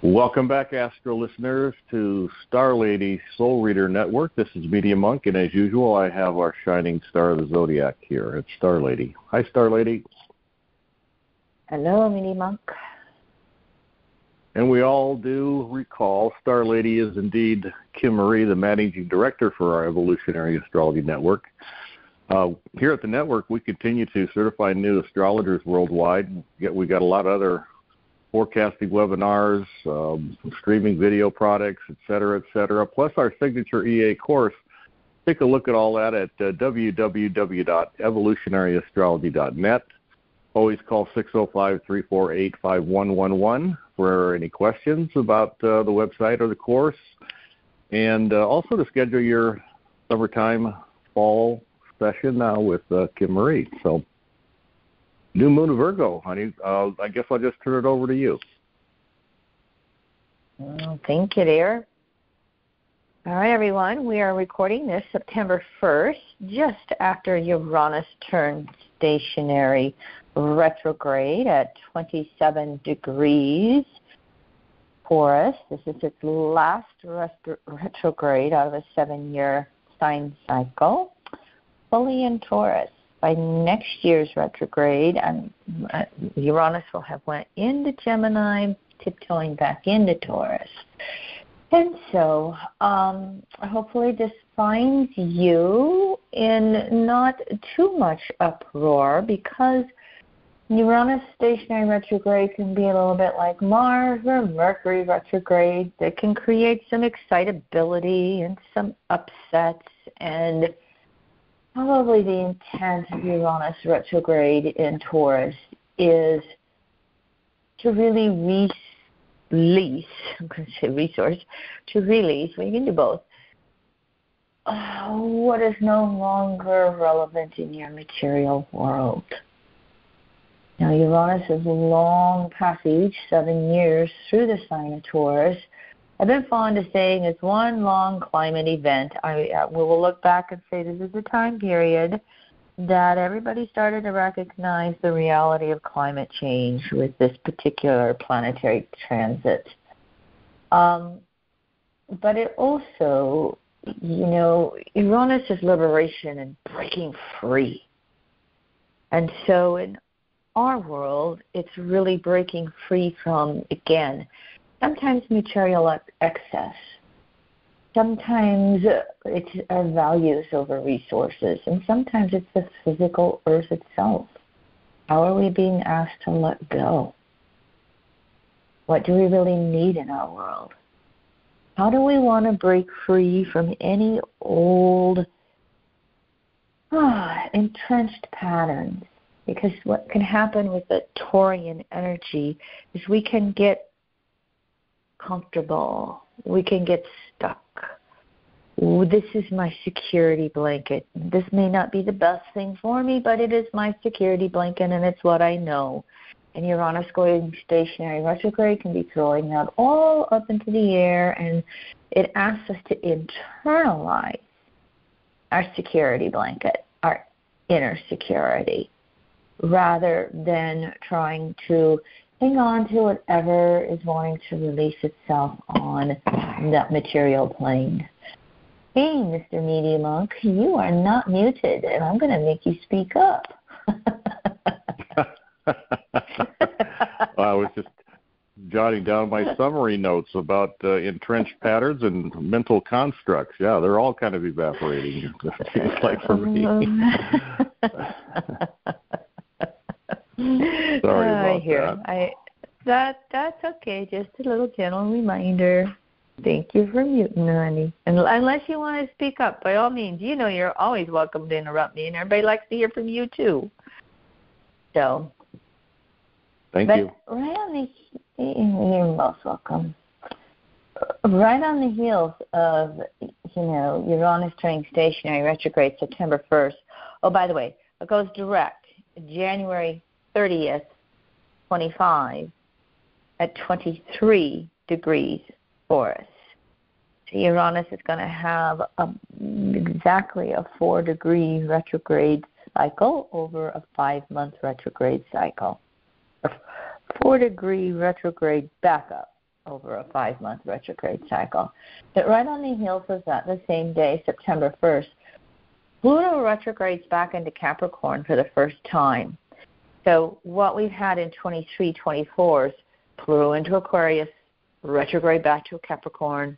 Welcome back, Astro listeners, to Star Lady Soul Reader Network. This is Media Monk, and as usual, I have our shining star of the zodiac here. It's Star Lady. Hi, Star Lady. Hello, Media Monk. And we all do recall Star Lady is indeed Kim Marie, the managing director for our Evolutionary Astrology Network. Here at the network, we continue to certify new astrologers worldwide. We got a lot of other forecasting webinars, streaming video products, et cetera, plus our signature EA course. Take a look at all that at www.evolutionaryastrology.net. Always call 605-348-5111 for any questions about the website or the course, and also to schedule your summertime fall session now with Kim Marie. So, new moon of Virgo, honey. I guess I'll just turn it over to you. Thank you, dear. All right, everyone. We are recording this September 1st, just after Uranus turned stationary retrograde at 27 degrees Taurus. This is its last retrograde out of a 7-year sign cycle, fully in Taurus. By next year's retrograde, Uranus will have went into Gemini, tiptoeing back into Taurus. And so hopefully this finds you in not too much uproar, because Uranus stationary retrograde can be a little bit like Mars or Mercury retrograde. That can create some excitability and some upsets, and probably the intent of Uranus retrograde in Taurus is to really release, I'm going to say resource, to release, well, you can do both, what is no longer relevant in your material world. Now, Uranus is a long passage, 7 years through the sign of Taurus. I've been fond of saying it's one long climate event. We will look back and say this is the time period that everybody started to recognize the reality of climate change with this particular planetary transit. But it also, Uranus is liberation and breaking free. And so in our world, it's really breaking free from, again, sometimes material excess. Sometimes it's our values over resources. And sometimes it's the physical earth itself. How are we being asked to let go? What do we really need in our world? How do we want to break free from any old entrenched patterns? Because what can happen with the Taurian energy is we can get comfortable. We can get stuck. This is my security blanket. This may not be the best thing for me, but it is my security blanket, and it's what I know. And Uranus going stationary retrograde can be throwing that all up into the air, and it asks us to internalize our security blanket, our inner security, rather than trying to hang on to whatever is wanting to release itself on that material plane. Hey, Mr. Media Monk, you are not muted, and I'm going to make you speak up. I was just jotting down my summary notes about entrenched patterns and mental constructs. Yeah, they're all kind of evaporating, it seems like, for me. Sorry about that. That's okay. Just a little gentle reminder. Thank you for muting, honey. And unless you want to speak up, by all means, you're always welcome to interrupt me, and everybody likes to hear from you too. So, thank you. Right on you're most welcome. Right on the heels of Uranus turning stationary retrograde September 1st. Oh, by the way, it goes direct January 30th, 25 at 23 degrees Taurus. So Uranus is going to have exactly a 4-degree retrograde cycle over a 5-month retrograde cycle. 4-degree retrograde backup. over a 5-month retrograde cycle. But right on the heels of that, the same day, September 1st, Pluto retrogrades back into Capricorn for the first time. So what we've had in 23-24 is Pluto into Aquarius, retrograde back to Capricorn,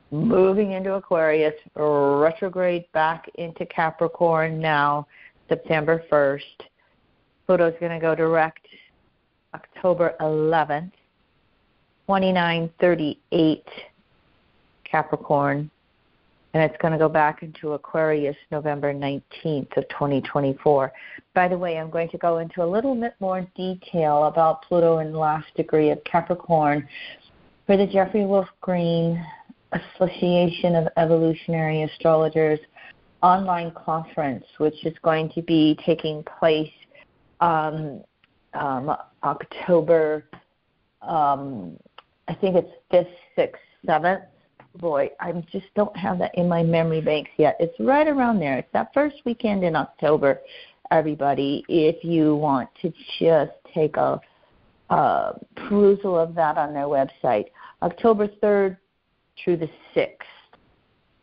moving into Aquarius, retrograde back into Capricorn now, September 1st. Pluto's going to go direct October 11th, 2938 Capricorn, and it's going to go back into Aquarius November 19th of 2024. By the way, I'm going to go into a little bit more detail about Pluto in the last degree of Capricorn for the Jeffrey Wolf Green Association of Evolutionary Astrologers online conference, which is going to be taking place October, I think it's 5th, 6th, 7th. Boy, I just don't have that in my memory banks yet. It's right around there. It's that first weekend in October, everybody, if you want to just take a perusal of that on their website. October 3rd through the 6th.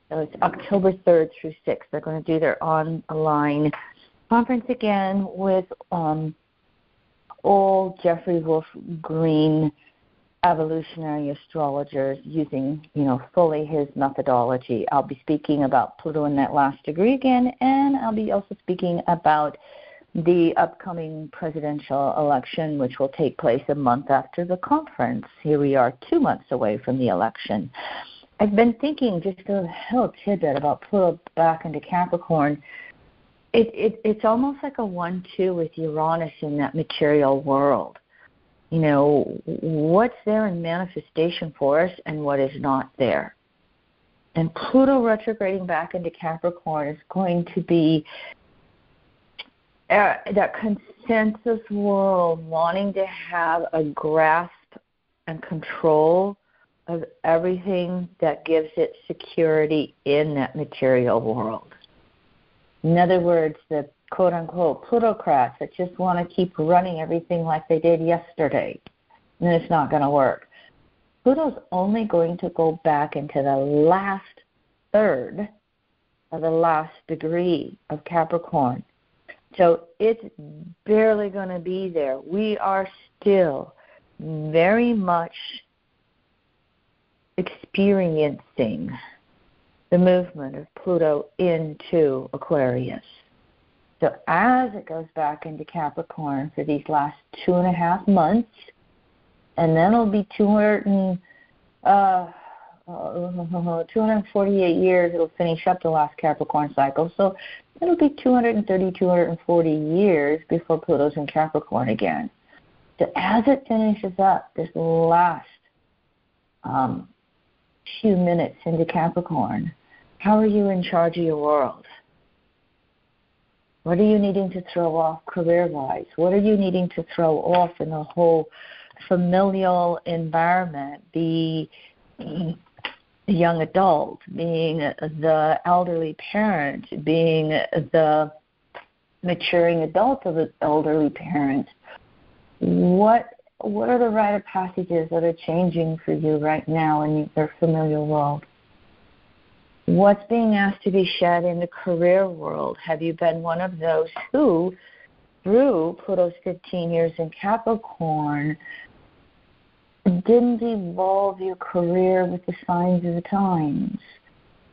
So it's October 3rd through 6th. They're going to do their online conference again with old Jeffrey Wolf Green evolutionary astrologers using, fully his methodology. I'll be speaking about Pluto in that last degree again, and I'll be also speaking about the upcoming presidential election, which will take place a month after the conference. Here we are 2 months away from the election. I've been thinking just a little tidbit about Pluto back into Capricorn. It's almost like a 1-2 with Uranus in that material world. What's there in manifestation for us and what is not there. And Pluto retrograding back into Capricorn is going to be that consensus world wanting to have a grasp and control of everything that gives it security in that material world. In other words, the quote-unquote plutocrats that just want to keep running everything like they did yesterday, and it's not going to work. Pluto's only going to go back into the last third of the last degree of Capricorn. So it's barely going to be there. We are still very much experiencing the movement of Pluto into Aquarius. So as it goes back into Capricorn for these last 2.5 months, and then it'll be 248 years, it'll finish up the last Capricorn cycle. So it'll be 230, 240 years before Pluto's in Capricorn again. So as it finishes up this last few minutes into Capricorn, how are you in charge of your world? What are you needing to throw off career-wise? What are you needing to throw off in the whole familial environment? The young adult, being the elderly parent, being the maturing adult of the elderly parent. What are the rite of passages that are changing for you right now in your familial world? What's being asked to be shed in the career world? Have you been one of those who, through Pluto's 15 years in Capricorn, didn't evolve your career with the signs of the times?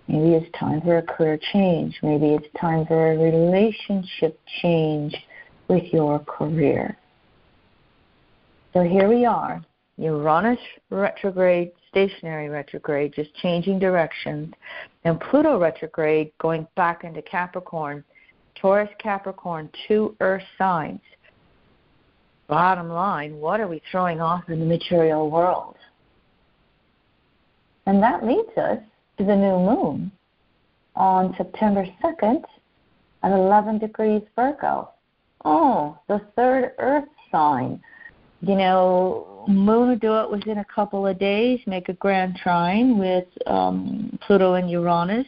Maybe it's time for a career change. Maybe it's time for a relationship change with your career. So here we are, Uranus retrograde, stationary retrograde, just changing directions, and Pluto retrograde going back into Capricorn, Taurus, Capricorn, 2 earth signs. Bottom line, what are we throwing off in the material world? And that leads us to the new moon on September 2nd at 11 degrees Virgo. Oh, the 3rd earth sign. Moon will do it within a couple of days, make a grand trine with Pluto and Uranus.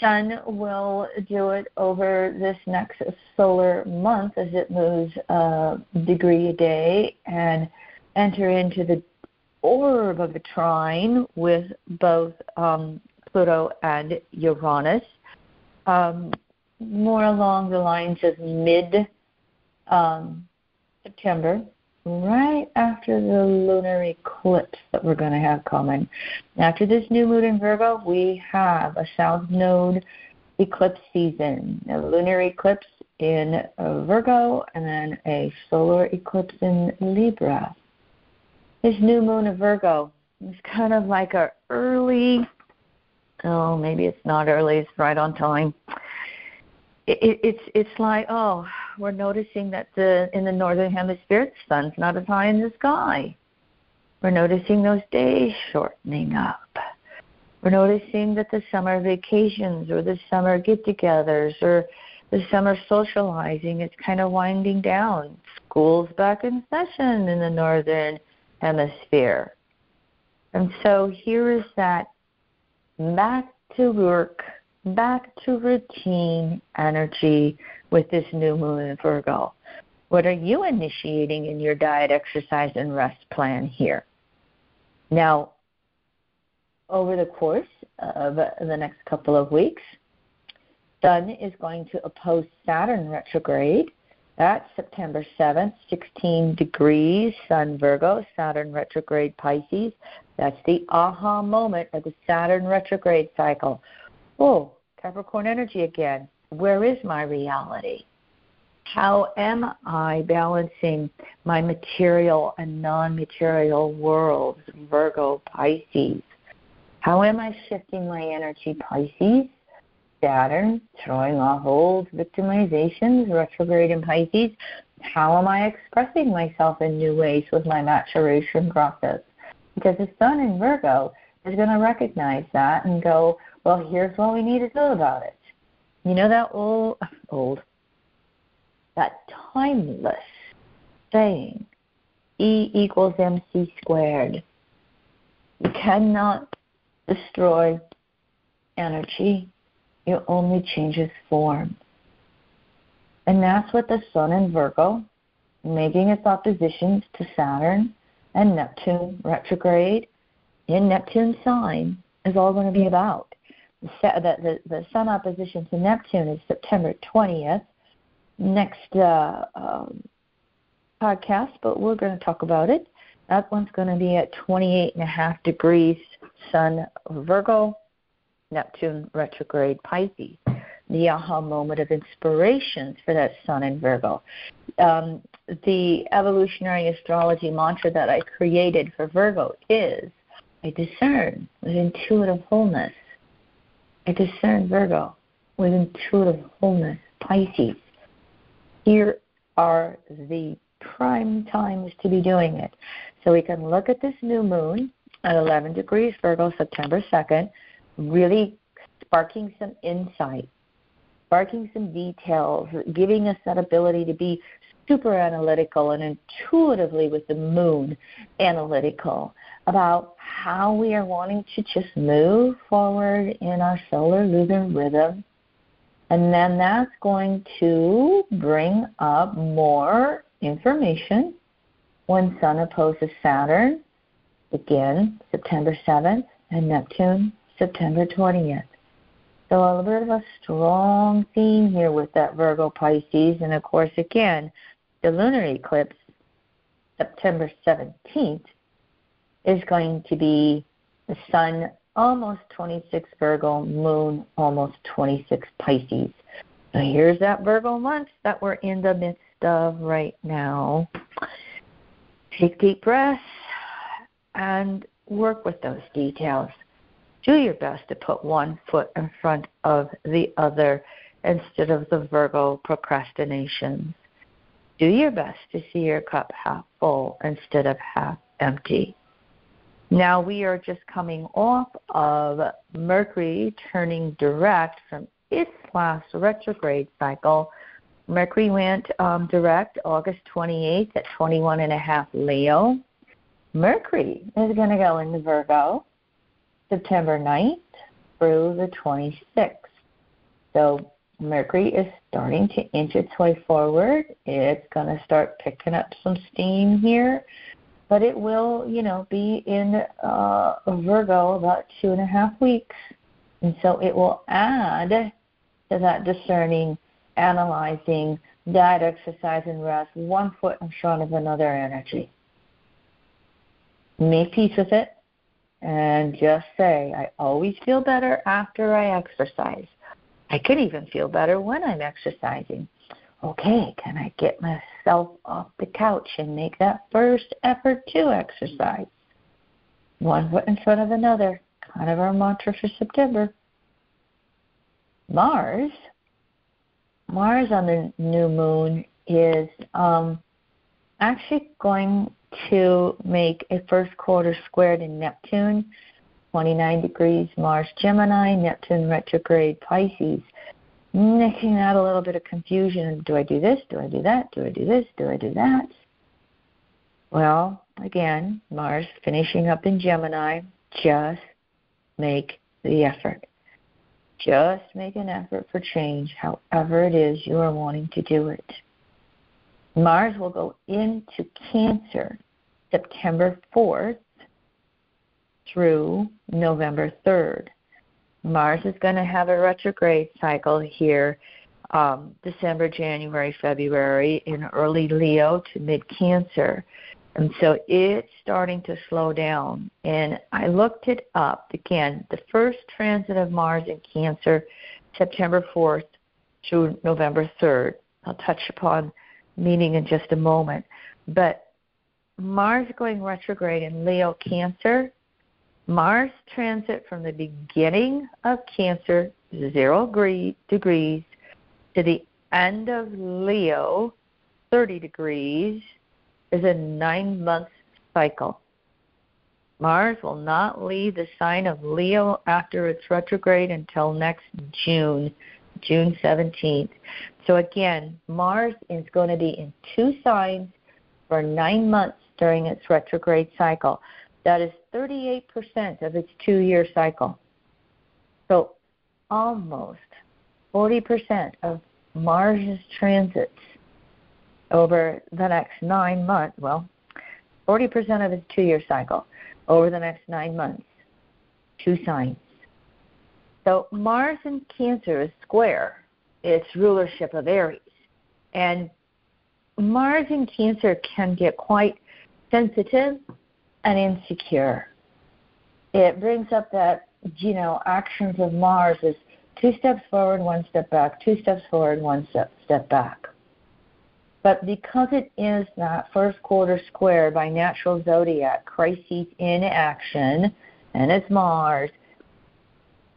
Sun will do it over this next solar month as it moves a degree a day and enter into the orb of a trine with both Pluto and Uranus, more along the lines of mid-September, right after the lunar eclipse that we're going to have coming. After this new moon in Virgo, we have a South Node eclipse season, a lunar eclipse in Virgo, and then a solar eclipse in Libra. This new moon of Virgo is kind of like a early, maybe it's not early, it's right on time. It's like, we're noticing that in the northern hemisphere, the sun's not as high in the sky. We're noticing those days shortening up. We're noticing that the summer vacations or the summer get-togethers or the summer socializing is kind of winding down. School's back in session in the northern hemisphere. And so here is that back to work, back to routine energy with this new moon in Virgo. What are you initiating in your diet, exercise, and rest plan here? Now, over the course of the next couple of weeks, Sun is going to oppose Saturn retrograde. That's September 7th, 16 degrees, Sun Virgo, Saturn retrograde Pisces. That's the aha moment of the Saturn retrograde cycle. Oh, Capricorn energy again. Where is my reality? How am I balancing my material and non-material worlds, Virgo, Pisces? How am I shifting my energy, Pisces? Saturn, throwing off old victimizations, retrograde in Pisces. How am I expressing myself in new ways with my maturation process? Because the Sun in Virgo is going to recognize that and go, well, here's what we need to do about it. You know that that timeless saying, E equals MC squared. You cannot destroy energy. It only changes form. And that's what the Sun in Virgo, making its oppositions to Saturn and Neptune retrograde in Neptune's sign, is all going to be about. The Sun opposition to Neptune is September 20th. Next podcast, but we're going to talk about it. That one's going to be at 28.5 degrees Sun Virgo, Neptune retrograde Pisces. The aha moment of inspirations for that Sun in Virgo. The evolutionary astrology mantra that I created for Virgo is, I discern with intuitive wholeness. I discern Virgo with intuitive wholeness, Pisces. Here are the prime times to be doing it. So we can look at this new moon at 11 degrees Virgo, September 2nd, really sparking some insight, sparking some details, giving us that ability to be super analytical and intuitively with the moon analytical about how we are wanting to just move forward in our solar lunar rhythm. And then that's going to bring up more information when Sun opposes Saturn, again, September 7th, and Neptune, September 20th. So a little bit of a strong theme here with that Virgo Pisces. And, of course, again, the lunar eclipse, September 17th, is going to be the Sun almost 26 Virgo, Moon almost 26 Pisces. So here's that Virgo month that we're in the midst of right now. Take deep breaths and work with those details. Do your best to put one foot in front of the other instead of the Virgo procrastinations. Do your best to see your cup half full instead of half empty. Now we are just coming off of Mercury turning direct from its last retrograde cycle. Mercury went direct August 28th at 21.5 Leo. Mercury is going to go into Virgo September 9th through the 26th. So Mercury is starting to inch its way forward. It's going to start picking up some steam here. But it will, be in Virgo about 2.5 weeks. And so it will add to that discerning, analyzing, diet, exercise, and rest, one foot in front of another energy. Make peace with it and just say, I always feel better after I exercise. I can even feel better when I'm exercising. Okay, can I get myself off the couch and make that first effort to exercise? One foot in front of another, kind of our mantra for September. Mars on the new moon is actually going to make a first quarter square to Neptune, 29 degrees Mars Gemini, Neptune retrograde Pisces, making that a little bit of confusion. Do I do this? Do I do that? Do I do this? Do I do that? Well, again, Mars finishing up in Gemini, just make the effort. Just make an effort for change, however it is you are wanting to do it. Mars will go into Cancer September 4th through November 3rd. Mars is going to have a retrograde cycle here, December, January, February, in early Leo to mid-Cancer. And so it's starting to slow down. And I looked it up. Again, the first transit of Mars in Cancer, September 4th through November 3rd. I'll touch upon meaning in just a moment. But Mars going retrograde in Leo Cancer, Mars transit from the beginning of Cancer, 0 degrees, to the end of Leo, 30 degrees, is a 9-month cycle. Mars will not leave the sign of Leo after its retrograde until next June 17th. So again, Mars is going to be in 2 signs for 9 months during its retrograde cycle. That is 38% of its 2-year cycle. So almost 40% of Mars' transits over the next 9 months, 40% of its 2-year cycle over the next 9 months, 2 signs. So Mars in Cancer is square, its rulership of Aries. And Mars in Cancer can get quite sensitive and insecure. It brings up that, actions of Mars is 2 steps forward, 1 step back, 2 steps forward, 1 step back. But because it is that first quarter square by natural zodiac, crises in action, and it's Mars,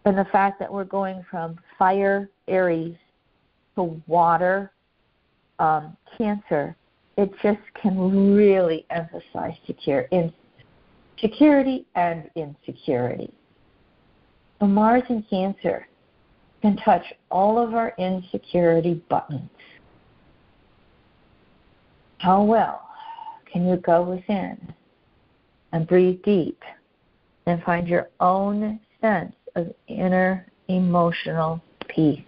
and the fact that we're going from fire, Aries, to water, Cancer, it just can really emphasize security and insecurity. So Mars in Cancer can touch all of our insecurity buttons. How well can you go within and breathe deep and find your own sense of inner emotional peace?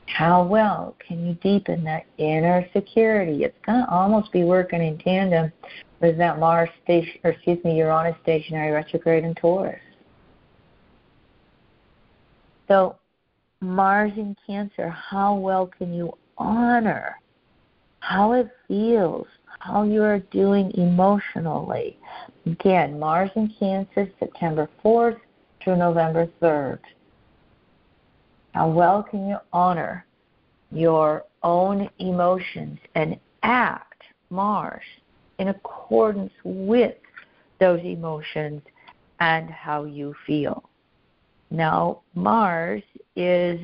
How well can you deepen that inner security? It's going to almost be working in tandem with that Uranus stationary retrograde in Taurus. So Mars in Cancer, how well can you honor how it feels, how you are doing emotionally? Again, Mars in Cancer, September 4th through November 3rd. How well can you honor your own emotions and act, Mars, in accordance with those emotions and how you feel? Now, Mars is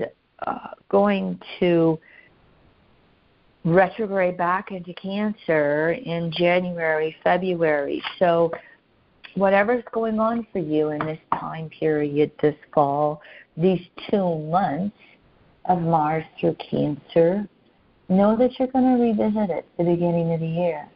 going to retrograde back into Cancer in January, February. So whatever's going on for you in this time period this fall, these 2 months of Mars through Cancer, know that you're going to revisit it at the beginning of the year.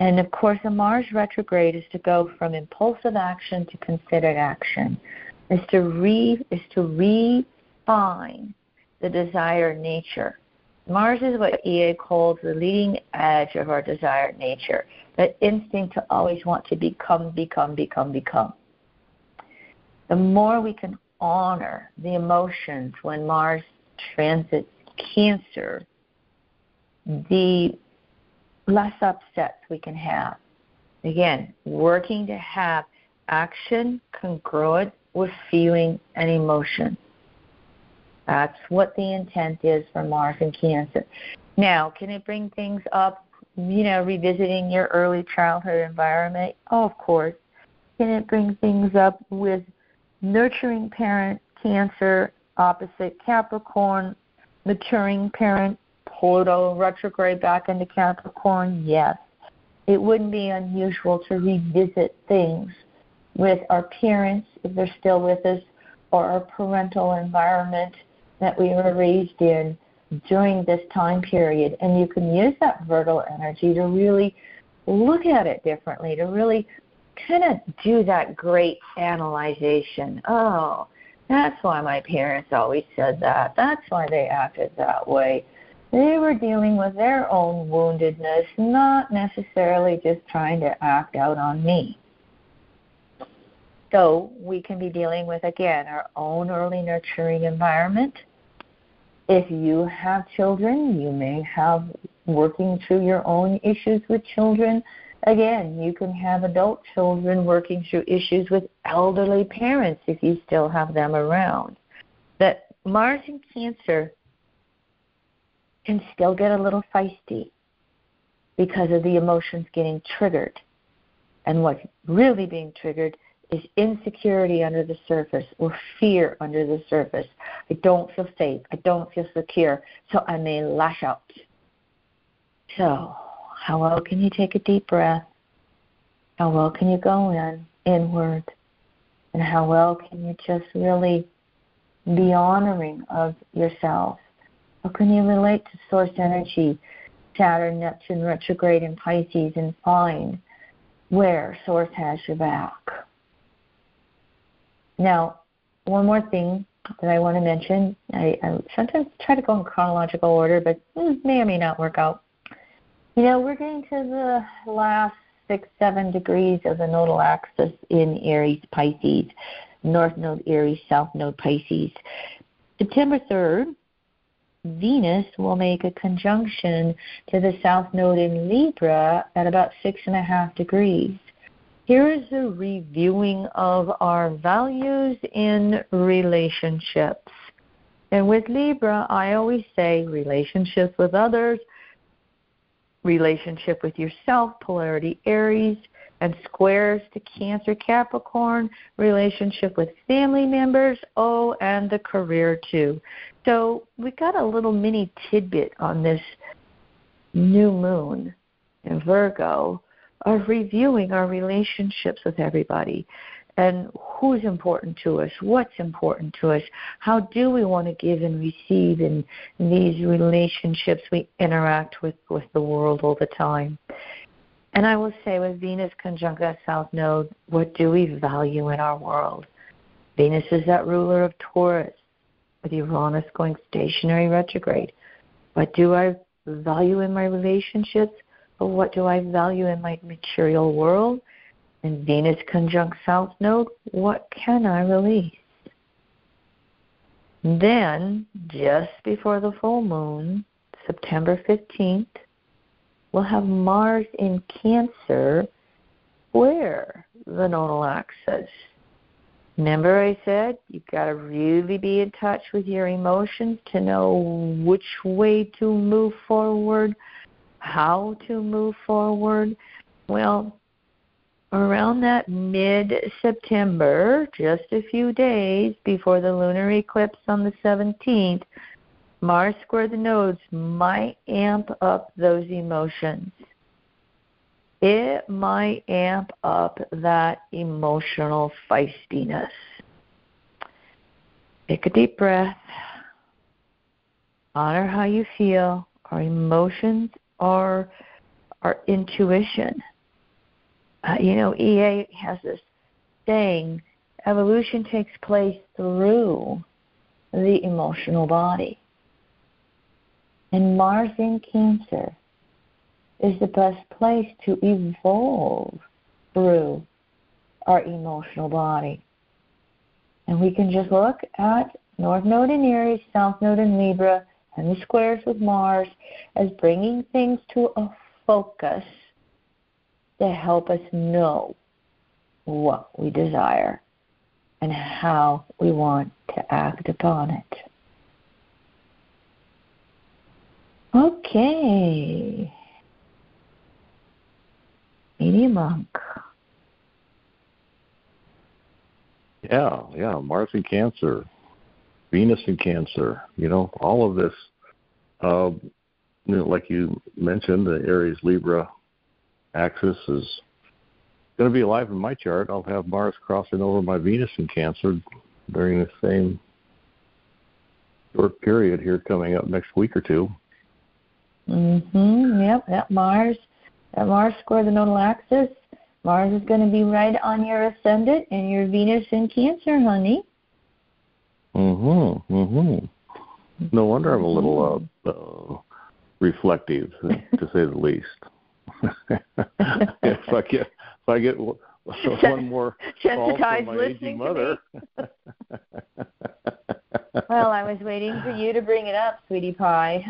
And of course, a Mars retrograde is to go from impulsive action to considered action, is to refine the desired nature. Mars is what EA calls the leading edge of our desired nature. that instinct to always want to become. The more we can honor the emotions when Mars transits Cancer, the less upsets we can have. Again, working to have action congruent with feeling and emotion. That's what the intent is for Mars in Cancer. Now, can it bring things up, revisiting your early childhood environment? Oh, of course. Can it bring things up with nurturing parent, Cancer, opposite Capricorn, maturing parent, Pluto, retrograde back into Capricorn? Yes. It wouldn't be unusual to revisit things with our parents, if they're still with us, or our parental environment that we were raised in during this time period. And you can use that Virgo energy to really look at it differently, to really kind of do that great analyzation. Oh, that's why my parents always said that. That's why they acted that way. They were dealing with their own woundedness, not necessarily just trying to act out on me. So we can be dealing with, again, our own early nurturing environment. If you have children, you may have working through your own issues with children. Again, you can have adult children working through issues with elderly parents if you still have them around. That Mars in Cancer can still get a little feisty because of the emotions getting triggered. And what's really being triggered is insecurity under the surface or fear under the surface. I don't feel safe. I don't feel secure. So I may lash out. So how well can you take a deep breath? How well can you go inward? And how well can you just really be honoring of yourself? How can you relate to source energy, Saturn, Neptune, retrograde in Pisces, and find where source has your back? Now, one more thing that I want to mention. I sometimes try to go in chronological order, but may or may not work out. We're getting to the last 6-7 degrees of the nodal axis in Aries, Pisces, North Node Aries, South Node Pisces. September 3rd, Venus will make a conjunction to the South Node in Libra at about 6.5 degrees. Here is a reviewing of our values in relationships. And with Libra, I always say relationships with others, relationship with yourself, polarity Aries, and squares to Cancer, Capricorn, relationship with family members, and the career too. So we got a little mini tidbit on this new moon in Virgo of reviewing our relationships with everybody and who's important to us, what's important to us, how do we want to give and receive in these relationships we interact with the world all the time. And I will say with Venus conjunct that South Node, what do we value in our world? Venus is that ruler of Taurus, with Uranus going stationary retrograde. What do I value in my relationships? Or what do I value in my material world? And Venus conjunct South Node, what can I release? Then, just before the full moon, September 15th, we'll have Mars in Cancer square the nodal axis. Remember I said you've got to really be in touch with your emotions to know which way to move forward, how to move forward. Well, around that mid-September, just a few days before the lunar eclipse on the 17th, Mars square the nodes might amp up those emotions. It might amp up that emotional feistiness. Take a deep breath. Honor how you feel, our emotions, our intuition. EA has this saying, evolution takes place through the emotional body. And Mars in Cancer is the best place to evolve through our emotional body. And we can just look at North Node in Aries, South Node in Libra, and the squares with Mars as bringing things to a focus to help us know what we desire and how we want to act upon it. Okay. Media Monk. Yeah, Mars in Cancer, Venus in Cancer, all of this, like you mentioned, the Aries-Libra axis is going to be alive in my chart. I'll have Mars crossing over my Venus in Cancer during the same short period here coming up next week or two. Yep, that Mars square the nodal axis. Mars is going to be right on your ascendant and your Venus in Cancer, honey. No wonder I'm a little reflective, to say the least. if I get one more call from my aging mother. Well, I was waiting for you to bring it up, sweetie pie.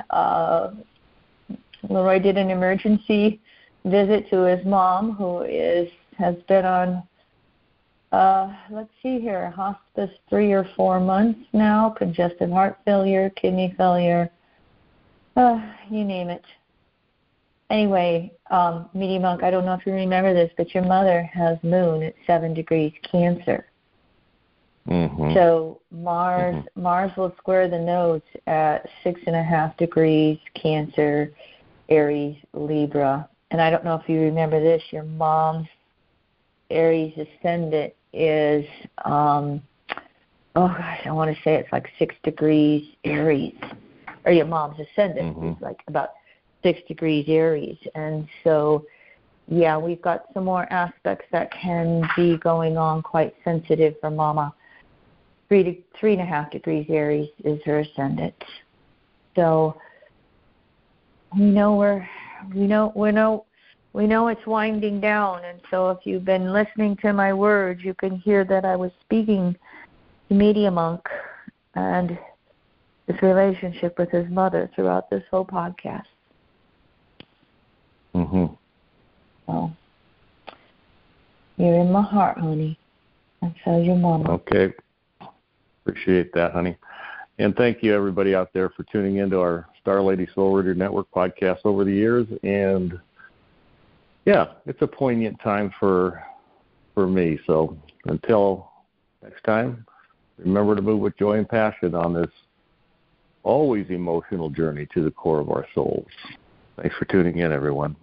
Leroy did an emergency visit to his mom, who has been on hospice 3 or 4 months now, congestive heart failure, kidney failure, you name it. Anyway, Media Monk, I don't know if you remember this, but your mother has moon at 7 degrees Cancer. So Mars will square the nodes at 6.5 degrees Cancer, Aries, Libra. And I don't know if you remember this, your mom's Aries ascendant is, I want to say it's like 6 degrees Aries. Or your mom's ascendant is like about 6 degrees Aries. And so, yeah, we've got some more aspects that can be going on quite sensitive for Mama. 3.5 degrees Aries is her ascendant. So we know it's winding down, and so if you've been listening to my words, you can hear that I was speaking to Media Monk and his relationship with his mother throughout this whole podcast. So you're in my heart, honey, and so your mama. Okay. Appreciate that, honey. And thank you, everybody out there, for tuning into our Star Lady Soul Reader Network podcast over the years. And, yeah, it's a poignant time for me. So until next time, remember to move with joy and passion on this always emotional journey to the core of our souls. Thanks for tuning in, everyone.